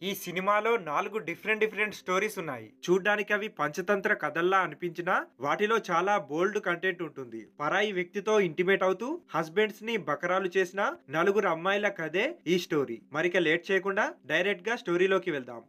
ఈ సినిమాలో 4 different stories ఉన్నాయి. చూడ్డానికి అవి పంచతంత్ర కథల్లా అనిపించినా వాటిలో చాలా బోల్డ్ కంటెంట్ ఉంటుంది. పరాయి వ్యక్తితో ఇంటిమేట్ అవుతూ హస్బెండ్స్ ని బకరాలు చేసిన నలుగురు అమ్మాయిల కథే ఈ స్టోరీ. మరిక లేట్ చేయకుండా డైరెక్ట్ గా స్టోరీలోకి వెళ్దాం.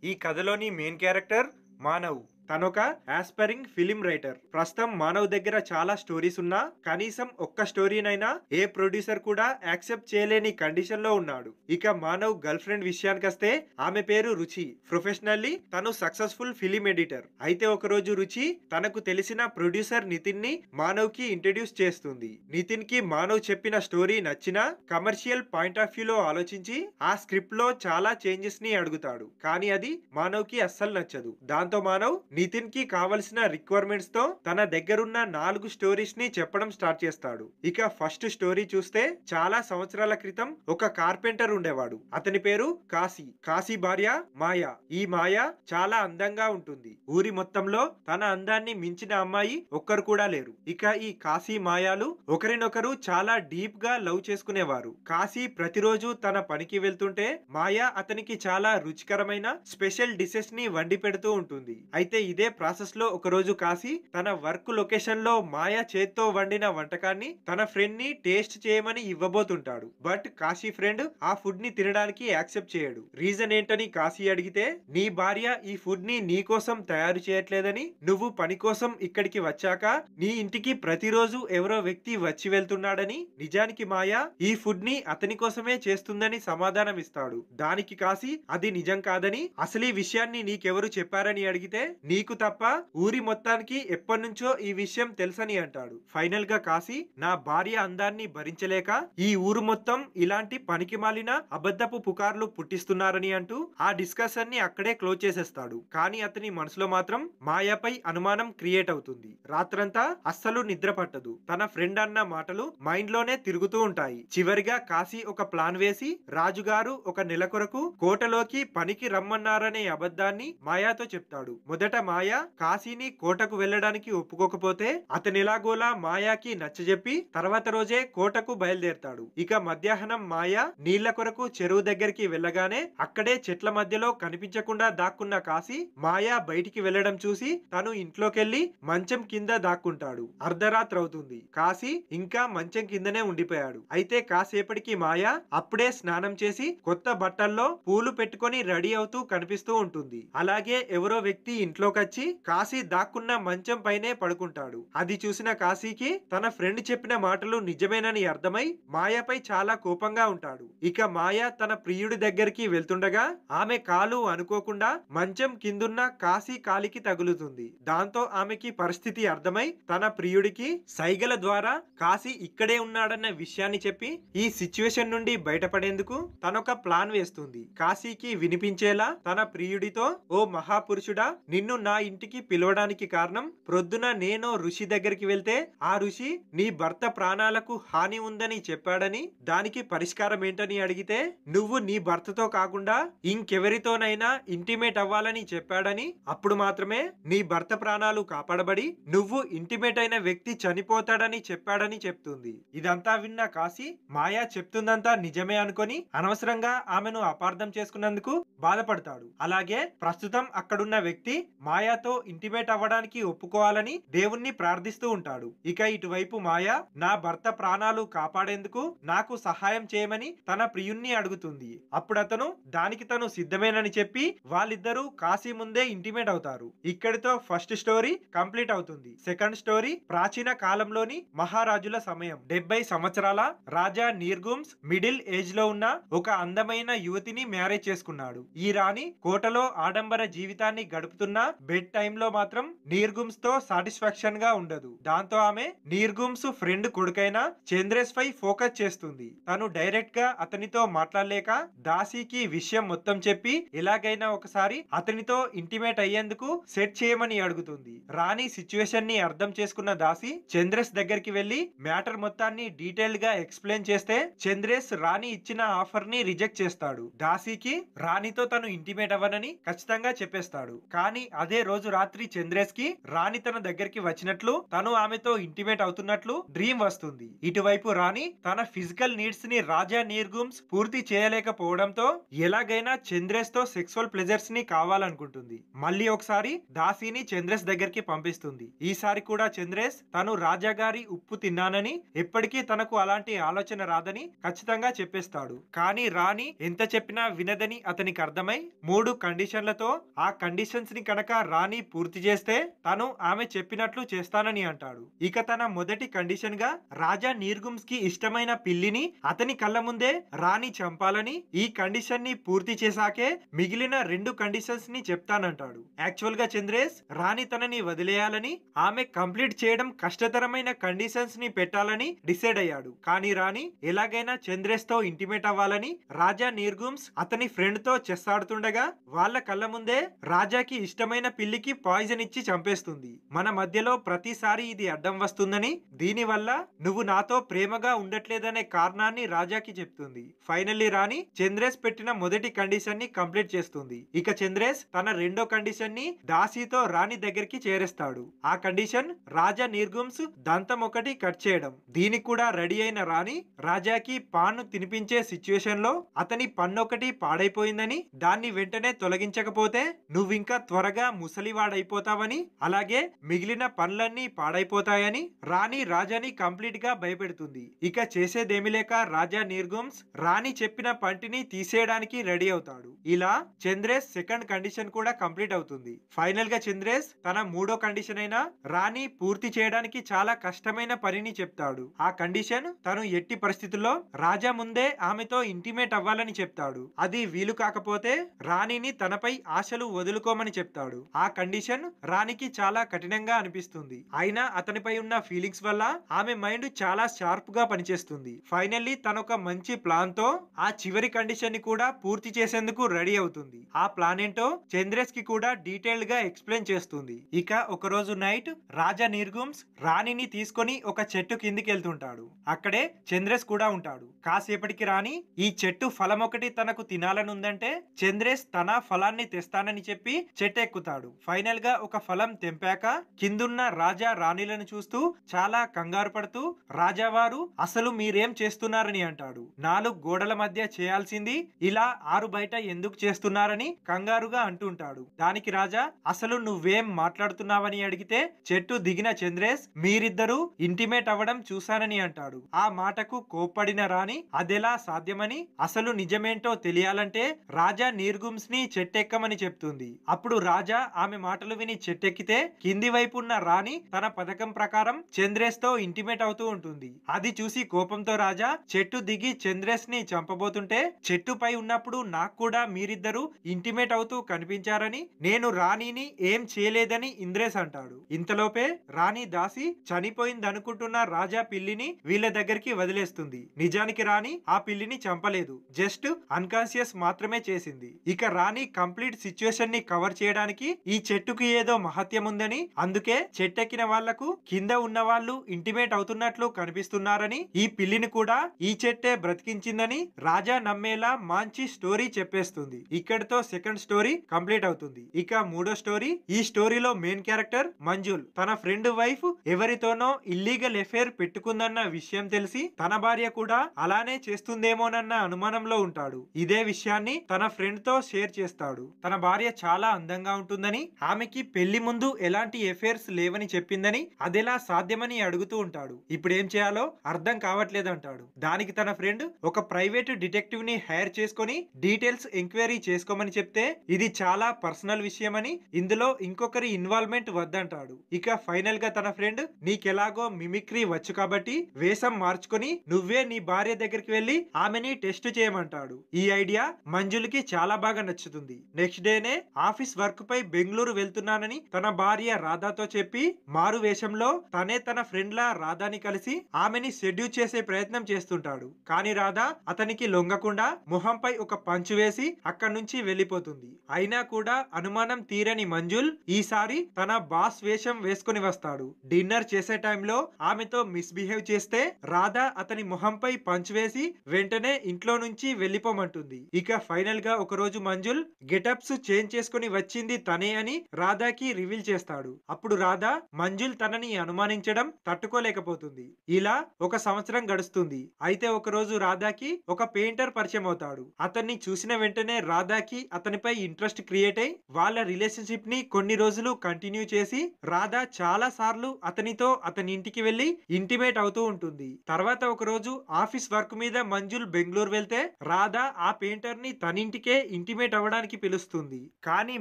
ఈ కథలోని మెయిన్ క్యారెక్టర్ మానవ్. తనొక ఆస్పైరింగ్ ఫిలిం రైటర్. ప్రస్తుతం మానవ్ దగ్గర చాలా స్టోరీస్ ఉన్నా కనీసం ఒక్క స్టోరీనైనా ఏ ప్రొడ్యూసర్ కూడా యాక్సెప్ట్ చేయలేని కండిషన్ లో ఉన్నాడు. ఇక మానవ్ గర్ల్ ఫ్రెండ్ విషయానికొస్తే ఆమె పేరు రుచి. ప్రొఫెషనల్లీ తను సక్సెస్ఫుల్ ఫిలిం ఎడిటర్. అయితే ఒక రోజు రుచి తనకు తెలిసిన ప్రొడ్యూసర్ నితిన్ ని మానవ్ కి ఇంట్రడ్యూస్ చేస్తుంది. నితిన్ కి మానవ్ చెప్పిన స్టోరీ నచ్చినా కమర్షియల్ పాయింట్ ఆఫ్ వ్యూ లో ఆలోచించి ఆ స్క్రిప్ట్ లో చాలా చేంజెస్ ని అడుగుతాడు. కానీ అది మానవ్ కి అస్సలు నచ్చదు. దాంతో మానవ్ నితిన్ కి కావలసిన రిక్వైర్మెంట్స్ తో తన దగ్గరున్న 4 స్టోరీస్ ని చెప్పడం స్టార్ట్ చేస్తాడు. ఇక ఫస్ట్ స్టోరీ చూస్తే చాలా సంవత్సరాల క్రితం ఒక కార్పెంటర్ ఉండేవాడు. అతని పేరు కాశీ. కాశీ భార్య మాయ. ఈ మాయ చాలా అందంగా ఉంటుంది. ఊరి మొత్తంలో తన అందాన్ని మించిన అమ్మాయి ఒక్కరు కూడా లేరు. ఇక ఈ కాశీ మాయాలు ఒకరినొకరు చాలా డీప్ గా లవ్ చేసుకునేవారు. కాశీ ప్రతిరోజు తన పనికి వెళ్తుంటే మాయ అతనికి చాలా రుచికరమైన స్పెషల్ డిషెస్ ని వండి పెడుతూ ఉంటుంది. అయితే ఇదే ప్రాసెస్ లో ఒక రోజు కాశీ తన వర్క్ లొకేషన్ లో మాయ చేత్తో వండిన వంటకాన్ని తన ఫ్రెండ్ ని టేస్ట్ చేయమని ఇవ్వబోతుంటాడు. బట్ కాశీ ఫ్రెండ్ ఆ ఫుడ్ ని తినడానికి యాక్సెప్ట్ చేయడు. రీజన్ ఏంటని కాశీ అడిగితే నీ భార్య ఈ ఫుడ్ ని నీ కోసం తయారు చేయట్లేదని, నువ్వు పని కోసం ఇక్కడికి వచ్చాక నీ ఇంటికి ప్రతిరోజు ఎవరో వ్యక్తి వచ్చి వెళ్తున్నాడని, నిజానికి మాయ ఈ ఫుడ్ ని అతని కోసమే చేస్తుందని సమాధానం ఇస్తాడు. దానికి కాశీ అది నిజం కాదని, అసలు ఈ విషయాన్ని నీకెవరు చెప్పారని అడిగితే నీకు తప్ప ఊరి మొత్తానికి ఎప్పటినుంచో ఈ విషయం తెలుసని అంటాడు. ఫైనల్ గా కాశీ నా భార్య అందాన్ని భరించలేక ఈ ఊరు మొత్తం ఇలాంటి పనికి మాలిన అబద్ధపు పుకార్లు పుట్టిస్తున్నారని అంటూ ఆ డిస్కషన్ ని అక్కడే క్లోజ్ చేసేస్తాడు. కానీ అతని మనసులో మాత్రం మాయపై అనుమానం క్రియేట్ అవుతుంది. రాత్రంతా అస్సలు నిద్ర పట్టదు. తన ఫ్రెండ్ అన్న మాటలు మైండ్ లోనే తిరుగుతూ ఉంటాయి. చివరిగా కాశీ ఒక ప్లాన్ వేసి రాజుగారు ఒక నెల కొరకు కోటలోకి పనికి రమ్మన్నారనే అబద్ధాన్ని మాయాతో చెప్తాడు. మొదట మాయ కాశీని కోటకు వెళ్ళడానికి ఒప్పుకోకపోతే అతని ఎలాగోలా మాయాకి నచ్చజెప్పి తర్వాత రోజే కోటకు బయలుదేరతాడు. ఇక మధ్యాహ్నం మాయ నీళ్ల కొరకు చెరువు దగ్గరికి వెళ్ళగానే అక్కడే చెట్ల మధ్యలో కనిపించకుండా దాక్కున్న కాశీ మాయ బయటికి వెళ్లడం చూసి తను ఇంట్లోకెళ్లి మంచం కింద దాక్కుంటాడు. అర్ధరాత్రి అవుతుంది. కాశీ ఇంకా మంచం కిందనే ఉండిపోయాడు. అయితే కాసేపటికి మాయ అప్పుడే స్నానం చేసి కొత్త బట్టల్లో పూలు పెట్టుకొని రెడీ అవుతూ కనిపిస్తూ ఉంటుంది. అలాగే ఎవరో వ్యక్తి ఇంట్లోకొచ్చి కాశీ దాక్కున్న మంచం పైనే పడుకుంటాడు. అది చూసిన కాశీకి తన ఫ్రెండ్ చెప్పిన మాటలు నిజమేనని అర్థమై మాయపై చాలా కోపంగా ఉంటాడు. ఇక మాయ తన ప్రియుడి దగ్గరికి వెళ్తుండగా ఆమె కాలు అనుకోకుండా మంచం కిందున్న కాశీ కాలికి తగులుతుంది. దాంతో ఆమెకి పరిస్థితి అర్థమై తన ప్రియుడికి సైగల ద్వారా కాశీ ఇక్కడే ఉన్నాడన్న విషయాన్ని చెప్పి ఈ సిచ్యువేషన్ నుండి బయటపడేందుకు తనొక ప్లాన్ వేస్తుంది. కాశీకి వినిపించేలా తన ప్రియుడితో ఓ మహాపురుషుడా, నిన్ను నా ఇంటికి పిలవడానికి కారణం ప్రొద్దున నేను ఋషి దగ్గరికి వెళ్తే ఆ ఋషి నీ భర్త ప్రాణాలకు హాని ఉందని చెప్పాడని, దానికి పరిష్కారం ఏంటని అడిగితే నువ్వు నీ భర్తతో కాకుండా ఇంకెవరితోనైనా ఇంటిమేట్ అవ్వాలని చెప్పాడని, అప్పుడు మాత్రమే నీ భర్త ప్రాణాలు కాపాడబడి నువ్వు ఇంటిమేట్ అయిన వ్యక్తి చనిపోతాడని చెప్పాడని చెప్తుంది. ఇదంతా విన్న కాశీ మాయా చెప్తుందంతా నిజమే అనుకొని అనవసరంగా ఆమెను అపార్థం చేసుకున్నందుకు బాధపడతాడు. అలాగే ప్రస్తుతం అక్కడున్న వ్యక్తి మాయాతో ఇంటిమేట్ అవ్వడానికి ఒప్పుకోవాలని దేవుణ్ణి ప్రార్థిస్తూ ఉంటాడు. ఇక ఇటువైపు మాయ నా భర్త ప్రాణాలు కాపాడేందుకు నాకు సహాయం చేయమని తన ప్రియుణ్ణి అడుగుతుంది. అప్పుడు అతను దానికి తను సిద్ధమేనని చెప్పి వాళ్ళిద్దరూ కాశీ ముందే ఇంటిమేట్ అవుతారు. ఇక్కడితో ఫస్ట్ స్టోరీ కంప్లీట్ అవుతుంది. సెకండ్ స్టోరీ ప్రాచీన కాలంలోని మహారాజుల సమయం. 70 సంవత్సరాల రాజా నీర్గుమ్స్ మిడిల్ ఏజ్ లో ఉన్న ఒక అందమైన యువతిని మ్యారేజ్ చేసుకున్నాడు. ఈ రాణి కోటలో ఆడంబర జీవితాన్ని గడుపుతున్న బెడ్ టైమ్ లో మాత్రం నీర్గుమ్స్ తో సాటిస్ఫాక్షన్ గా ఉండదు. దాంతో ఆమె నీర్గుమ్స్ ఫ్రెండ్ కొడుకైన చంద్రేష్ పై ఫోకస్ చేస్తుంది. తను డైరెక్ట్ గా అతనితో మాట్లాడలేక దాసీకి విషయం మొత్తం చెప్పి ఎలాగైనా ఒకసారి అతనితో ఇంటిమేట్ అయ్యేందుకు సెట్ చేయమని అడుగుతుంది. రాణి సిచ్యువేషన్ ని అర్థం చేసుకున్న దాసి చంద్రేష్ దగ్గరికి వెళ్లి మ్యాటర్ మొత్తాన్ని డీటెయిల్డ్ గా ఎక్స్ప్లెయిన్ చేస్తే చంద్రేష్ రాణి ఇచ్చిన ఆఫర్ ని రిజెక్ట్ చేస్తాడు. దాసీకి రాణితో తను ఇంటిమేట్ అవ్వనని ఖచ్చితంగా చెప్పేస్తాడు. కానీ అదే రోజు రాత్రి చంద్రేష్ కి రాణి తన దగ్గరికి వచ్చినట్లు, తను ఆమెతో ఇంటిమేట్ అవుతున్నట్లు డ్రీమ్ వస్తుంది. ఇటువైపు రాణి తన ఫిజికల్ నీడ్స్ ని రాజా నీర్గుమ్స్ పూర్తి చేయలేకపోవడంతో ఎలాగైనా చంద్రేష్ తో సెక్సువల్ ప్లెజర్స్ ని కావాలనుకుంటుంది. మళ్ళీ ఒకసారి దాసిని చంద్రేష్ దగ్గరికి పంపిస్తుంది. ఈసారి కూడా చంద్రేష్ తను రాజా గారి ఉప్పు తిన్నానని, ఎప్పటికీ తనకు అలాంటి ఆలోచన రాదని ఖచ్చితంగా చెప్పేస్తాడు. కానీ రాణి ఎంత చెప్పినా వినదని అతనికి అర్థమై 3 కండిషన్లతో ఆ కండిషన్స్ ని కనుక రాణి పూర్తి చేస్తే తను ఆమె చెప్పినట్లు చేస్తానని అంటాడు. ఇక తన మొదటి కండిషన్ గా రాజా నీర్గుమ్స్ కి ఇష్టమైన పిల్లిని అతని కళ్ళ ముందే రాణి చంపాలని, ఈ కండిషన్ ని పూర్తి చేశాకే మిగిలిన 2 కండిషన్స్ ని చెప్తానంటాడు. యాక్చువల్ గా చంద్రేష్ రాణి తనని వదిలేయాలని, ఆమె కంప్లీట్ చేయడం కష్టతరమైన కండిషన్స్ ని పెట్టాలని డిసైడ్ అయ్యాడు. కానీ రాణి ఎలాగైనా చంద్రేష్ తో ఇంటిమేట్ అవ్వాలని రాజా నీర్గుమ్స్ అతని ఫ్రెండ్ తో చెస్ ఆడుతుండగా వాళ్ళ కళ్ళ ముందే రాజాకి ఇష్టమైన పిల్లికి పాయిజన్ ఇచ్చి చంపేస్తుంది. మన మధ్యలో ప్రతిసారి ఇది అడ్డం వస్తుందని, దీనివల్ల నువ్వు నాతో ప్రేమగా ఉండట్లేదనే కారణాన్ని రాజాకి చెప్తుంది. ఫైనల్లీ రాణి చంద్రేష్ పెట్టిన మొదటి కండిషన్ ని కంప్లీట్ చేస్తుంది. ఇక చంద్రేష్ తన రెండో కండిషన్ ని దాసితో రాణి దగ్గరికి చేరేస్తాడు. ఆ కండిషన్ రాజా నీర్గుమ్స్ దంతం ఒకటి కట్ చేయడం. దీనికి కూడా రెడీ అయిన రాణి రాజాకి పాన్ను తినిపించే సిచ్యువేషన్ లో అతని పన్నొకటి పాడైపోయిందని, దాన్ని వెంటనే తొలగించకపోతే నువ్వింకా త్వరగా ముసలివాడైపోతావని, అలాగే మిగిలిన పనులన్నీ పాడైపోతాయని రాణి రాజాని కంప్లీట్ గా భయపెడుతుంది. ఇక చేసేదేమి లేక రాజా నీర్గుమ్స్ రాణి చెప్పిన పంటిని తీసేయడానికి రెడీ అవుతాడు. ఇలా చంద్రేష్ సెకండ్ కండిషన్ కూడా కంప్లీట్ అవుతుంది. ఫైనల్ గా చంద్రేష్ తన మూడో కండిషన్ అయిన రాణి పూర్తి చేయడానికి చాలా కష్టమైన పనిని చెప్తాడు. ఆ కండిషన్ తను ఎట్టి పరిస్థితుల్లో రాజా ముందే ఆమెతో ఇంటిమేట్ అవ్వాలని చెప్తాడు. అది వీలు కాకపోతే రాణిని తనపై ఆశలు వదులుకోమని చెప్తాడు. ఆ కండిషన్ రాణికి చాలా కఠినంగా అనిపిస్తుంది. అయినా అతనిపై ఉన్న ఫీలింగ్స్ వల్ల ఆమె మైండ్ చాలా షార్ప్ గా పనిచేస్తుంది. ఫైనల్లీ తనొక మంచి ప్లాన్ తో ఆ చివరి కండిషన్ ని కూడా పూర్తి చేసేందుకు రెడీ అవుతుంది. ఆ ప్లాన్ ఏంటో చంద్రేష్ కి కూడా డీటెయిల్డ్ గా ఎక్స్ప్లెయిన్ చేస్తుంది. ఇక ఒక రోజు నైట్ రాజా నీర్గుమ్స్ రాణిని తీసుకొని ఒక చెట్టు కిందికి వెళ్తుంటాడు. అక్కడే చంద్రేష్ కూడా ఉంటాడు. కాసేపటికి రాణి ఈ చెట్టు ఫలం ఒకటి తనకు తినాలనుందంటే చంద్రేష్ తన ఫలాన్ని తెస్తానని చెప్పి చెట్టు ఎక్కుతాడు. ఫైనల్ గా ఒక ఫలం తెంపాక కిందున్న రాజా రాణిలను చూస్తూ చాలా కంగారు పడుతూ రాజావారు అసలు మీరేం చేస్తున్నారని అంటాడు. 4 గోడల మధ్య చేయాల్సింది ఇలా 6 బయట ఎందుకు చేస్తున్నారని కంగారుగా అంటుంటాడు. దానికి రాజా అసలు నువ్వేం మాట్లాడుతున్నావని అడిగితే చెట్టు దిగిన చంద్రేష్ మీరిద్దరూ ఇంటిమేట్ అవ్వడం చూశానని అంటాడు. ఆ మాటకు కోప్పడిన రాణి అదెలా సాధ్యమని, అసలు నిజమేంటో తెలియాలంటే రాజా నీర్గుమ్స్ ని చెట్టెక్కమని చెప్తుంది. అప్పుడు రాజా ఆమె మాటలు విని చెట్టెక్కితే కింది వైపు ఉన్న రాణి తన పథకం ప్రకారం చంద్రేష్ తో ఇంటిమేట్ అవుతూ ఉంటుంది. అది చూసి కోపంతో రాజా చెట్టు దిగి చంద్రేష్ ని చంపబోతుంటే చెట్టుపై ఉన్నప్పుడు నాకు కూడా మీరిద్దరూ ఇంటిమేట్ అవుతూ కనిపించారని, నేను రాణిని ఏం చేయలేదని ఇంద్రేష్ అంటాడు. ఇంతలోపే రాణి దాసి చనిపోయిందనుకుంటున్న రాజా పిల్లిని వీళ్ళ దగ్గరికి వదిలేస్తుంది. నిజానికి రాణి ఆ పిల్లిని చంపలేదు, జస్ట్ అన్కాన్షియస్ మాత్రమే చేసింది. ఇక రాణి కంప్లీట్ సిచ్యువేషన్ ని కవర్ చేయడానికి ఈ చెట్టుకి ఏదో మహత్యం ఉందని, అందుకే చెట్టెక్కిన వాళ్లకు కింద ఉన్న వాళ్ళు ఇంటిమేట్ అవుతున్నట్లు కనిపిస్తున్నారని, ఈ పిల్లిని కూడా ఈ చెట్టే బ్రతికించిందని రాజా నమ్మేలా మంచి స్టోరీ చెప్పేస్తుంది. ఇక్కడితో సెకండ్ స్టోరీ కంప్లీట్ అవుతుంది. ఇక మూడో స్టోరీ. ఈ స్టోరీలో మెయిన్ క్యారెక్టర్ మంజుల్ తన ఫ్రెండ్ వైఫ్ ఎవరితోనో ఇల్లీగల్ ఎఫైర్ పెట్టుకుందన్న విషయం తెలిసి తన భార్య కూడా అలానే చేస్తుందేమోనన్న అనుమానంలో ఉంటాడు. ఇదే విషయాన్ని తన ఫ్రెండ్ తో షేర్ చేస్తాడు. తన భార్య చాలా అందంగా ఉంటుందని, ఆమెకి పెళ్లి ముందు ఎలాంటి ఎఫైర్స్ లేవని చెప్పిందని, అదెలా సాధ్యమని అడుగుతూ ఉంటాడు. ఇప్పుడు ఏం చేయాలో అర్థం కావట్లేదంటాడు. దానికి తన ఫ్రెండ్ ఒక ప్రైవేట్ డిటెక్టివ్ ని హైర్ చేసుకొని డీటెయిల్స్ ఎంక్వైరీ చేసుకోమని చెప్తే ఇది చాలా పర్సనల్ విషయమని, ఇందులో ఇంకొకరి ఇన్వాల్వ్మెంట్ వద్దంటాడు. ఇక ఫైనల్ గా తన ఫ్రెండ్ నీకెలాగో మిమిక్రీ వచ్చు కాబట్టి వేషం మార్చుకొని నువ్వే నీ భార్య దగ్గరికి వెళ్లి ఆమెని టెస్ట్ చేయమంటాడు. ఈ ఐడియా మంజులకి చాలా బాగా నచ్చుతుంది. నెక్స్ట్ డేనే ఆఫీస్ వర్క్ పై బెంగళూరు వెళ్తున్నానని తన భార్య రాధాతో చెప్పి మారు వేషంలో తనే తన ఫ్రెండ్ లా రాధాని కలిసి ఆమెని సెడ్యూస్ చేసే ప్రయత్నం చేస్తుంటాడు. కానీ రాధా అతనికి లొంగకుండా మొహంపై ఒక పంచు వేసి అక్కడి నుంచి వెళ్లిపోతుంది. అయినా కూడా అనుమానం తీరని మంజుల్ ఈసారి తన బాస్ వేషం వేసుకుని వస్తాడు. డిన్నర్ చేసే టైంలో ఆమెతో మిస్బిహేవ్ చేస్తే రాధా అతని మొహంపై పంచ్ వేసి వెంటనే ఇంట్లో నుంచి వెళ్లిపోమంటుంది. ఇక ఫైనల్ గా ఒక రోజు మంజుల్ గెటప్స్ చేంజ్ చేసుకుని వచ్చింది తనే అని రాధాకి రివీల్ చేస్తాడు. అప్పుడు రాధ మంజుల్ తనని అనుమానించడం తట్టుకోలేకపోతుంది. ఇలా ఒక సంవత్సరం గడుస్తుంది. అయితే ఒకరోజు రాధాకి ఒక పెయింటర్ పరిచయం అవుతాడు. అతన్ని చూసిన వెంటనే రాధాకి అతనిపై ఇంట్రెస్ట్ క్రియేట్ అయి వాళ్ళ రిలేషన్షిప్ ని కొన్ని రోజులు కంటిన్యూ చేసి రాధా చాలా సార్లు అతనితో అతని ఇంటికి వెళ్లి ఇంటిమేట్ అవుతూ ఉంటుంది. తర్వాత ఒక రోజు ఆఫీస్ వర్క్ మీద మంజుల్ బెంగళూరు వెళ్తే రాధా ఆ పెయింటర్ ని తన ఇంటికే ఇంటిమేట్ అవ్వడానికి పిలుస్తుంది. కానీ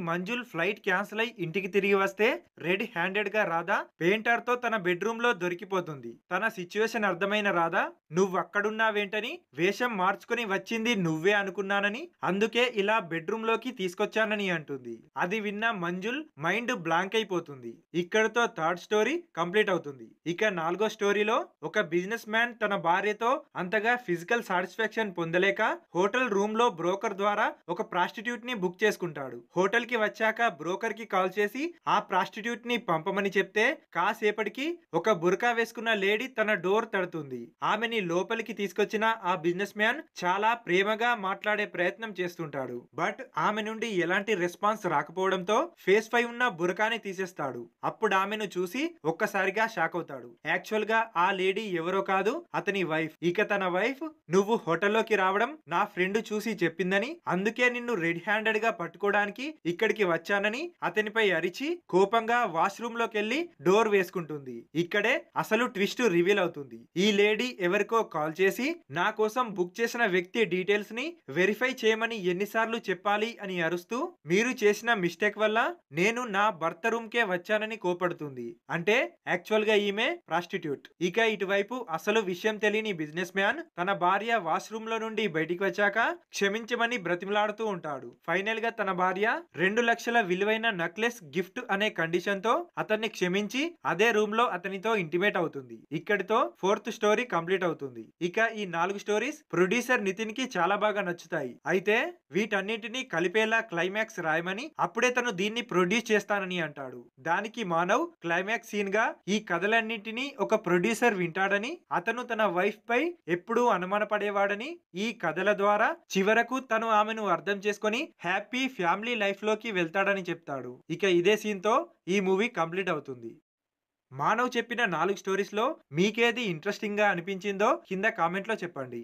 మంజుల్ ఫ్లైట్ క్యాన్సిల్ అయి ఇంటికి తిరిగి వస్తే రెడీ హ్యాండెడ్ గా రాధా పెయింటర్ తో తన బెడ్రూమ్ లో దొరికిపోతుంది. తన సిచ్యువేషన్ అర్థమైన రాధా నువ్వు అక్కడున్నావేంటని, వేషం మార్చుకుని వచ్చింది నువ్వే అనుకున్నానని, అందుకే ఇలా బెడ్రూమ్ లోకి తీసుకొచ్చానని అంటుంది. అది విన్న మంజుల్ మైండ్ బ్లాంక్ అయిపోతుంది. ఇక్కడతో థర్డ్ స్టోరీ కంప్లీట్ అవుతుంది. ఇక నాలుగో స్టోరీలో ఒక బిజినెస్ మ్యాన్ తన భార్యతో అంతగా ఫిజికల్ సాటిస్ఫాక్షన్ పొందలేక హోటల్ రూమ్ లో బ్రోకర్ ద్వారా ఒక ప్రాస్టిట్యూట్ ని బుక్ చేసుకుంటాడు. హోటల్ కి వచ్చాక బ్రోకర్ కి కాల్ చేసి ఆ ప్రాస్టిట్యూట్ ని పంపమని చెప్తే కాసేపటికి ఒక బురకా వేసుకున్న లేడీ తన డోర్ తడుతుంది. ఆమెని లోపలికి తీసుకొచ్చిన ఆ బిజినెస్ మ్యాన్ చాలా ప్రేమగా మాట్లాడే ప్రయత్నం చేస్తుంటాడు. బట్ ఆమె నుండి ఎలాంటి రెస్పాన్స్ రాకపోవడంతో ఫేస్ పై ఉన్న బురకాని తీసేస్తాడు. అప్పుడు ఆమెను చూసి ఒక్కసారిగా షాక్ అవుతాడు. యాక్చువల్ గా ఆ లేడీ ఎవరో కాదు, అతని వైఫ్. ఇక తన వైఫ్ నువ్వు హోటల్లోకి రావడం నా ఫ్రెండ్ చూసి చెప్పిందని, అందుకే నిన్ను రెడ్ హ్యాండెడ్ గా పట్టుకోవడానికి ఇక్కడికి వచ్చానని అతనిపై అరిచి కోపంగా వాష్రూమ్ లోకి వెళ్లి డోర్ వేసుకుంటుంది. ఇక్కడే అసలు ట్విస్ట్ రివీల్ అవుతుంది. ఈ లేడీ ఎవరికో కాల్ చేసి నా కోసం బుక్ చేసిన వ్యక్తి డీటెయిల్స్ ని వెరిఫై చేయమని ఎన్నిసార్లు చెప్పాలి అని అరుస్తూ మీరు చేసిన మిస్టేక్ వల్ల నేను నా భర్త రూమ్ కే వచ్చానని కోపడుతుంది. అంటే యాక్చువల్ గా ఈమె ప్రాస్టిట్యూట్. ఇక ఇటువైపు అసలు విషయం తెలియని బిజినెస్ మ్యాన్ తన భార్య వాష్రూమ్ లో నుండి బయటికి వచ్చాక క్షమించమని బ్రతిమలాడుతూ ఉంటాడు. ఫైనల్ గా తన భార్య 2 లక్షల విలువైన నెక్లెస్ గిఫ్ట్ అనే కండిషన్ తో అతన్ని క్షమించి అదే రూమ్ లో అతనితో ఇంటిమేట్ అవుతుంది. ఇక్కడితో ఫోర్త్ స్టోరీ కంప్లీట్ అవుతుంది. ఇక ఈ 4 స్టోరీస్ ప్రొడ్యూసర్ నితిన్ కి చాలా బాగా నచ్చుతాయి. అయితే వీటన్నిటిని కలిపేలా క్లైమాక్స్ రాయమని, అప్పుడే తను దీన్ని ప్రొడ్యూస్ చేస్తానని అంటాడు. దానికి మానవ్ క్లైమాక్స్ సీన్ గా ఈ కథలన్నింటినీ ఒక ప్రొడ్యూసర్ వింటాడని, అతను తన వైఫ్ పై ఎప్పుడూ అనుమానపడేవాడని, ఈ కథల ద్వారా చివరకు తను ఆమెను అర్థం చేసుకొని హ్యాపీ ఫ్యామిలీ లైఫ్ లోకి వెళ్తాడని చెప్తాడు. ఇక ఇదే సీన్ తో ఈ మూవీ కంప్లీట్ అవుతుంది. మానవ్ చెప్పిన 4 స్టోరీస్ లో మీకేది ఇంట్రెస్టింగ్ గా అనిపించిందో కింద కామెంట్ లో చెప్పండి.